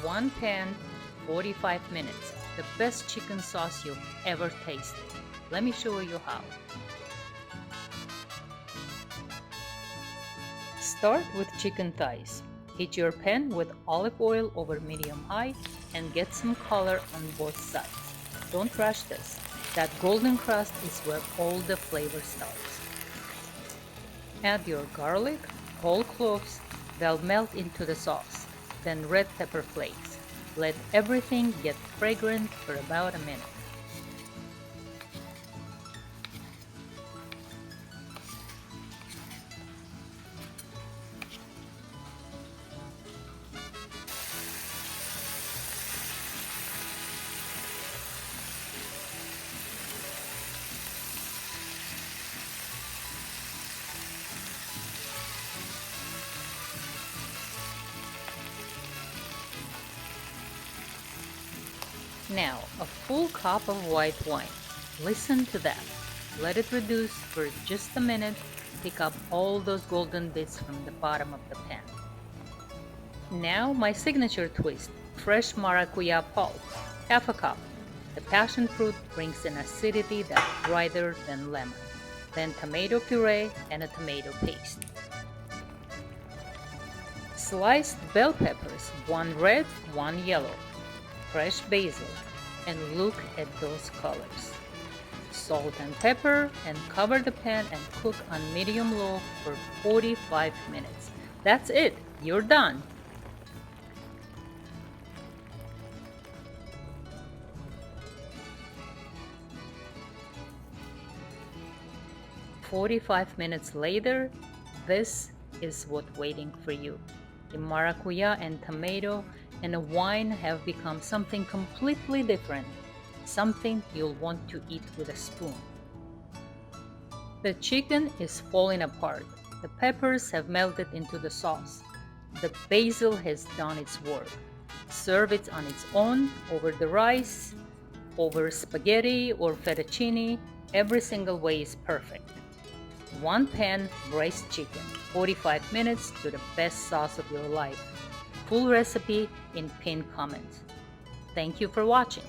One pan, 45 minutes. The best chicken sauce you've ever tasted. Let me show you how. Start with chicken thighs. Heat your pan with olive oil over medium-high and get some color on both sides. Don't rush this. That golden crust is where all the flavor starts. Add your garlic, whole cloves, they'll melt into the sauce. Then red pepper flakes. Let everything get fragrant for about a minute. Now, a full cup of white wine. Listen to that. Let it reduce for just a minute. Pick up all those golden bits from the bottom of the pan. Now, my signature twist, fresh maracuyá pulp, half a cup. The passion fruit brings an acidity that's brighter than lemon. Then tomato puree and a tomato paste. Sliced bell peppers, one red, one yellow. Fresh basil, and look at those colors. Salt and pepper, and cover the pan and cook on medium-low for 45 minutes. That's it, you're done. "45 minutes later, this is what's waiting for you. The maracuyá and tomato and a wine have become something completely different, something you'll want to eat with a spoon. The chicken is falling apart. The peppers have melted into the sauce. The basil has done its work. Serve it on its own, over the rice, over spaghetti or fettuccine. Every single way is perfect. One pan braised chicken, 45 minutes to the best sauce of your life. Full recipe in pinned comments. Thank you for watching.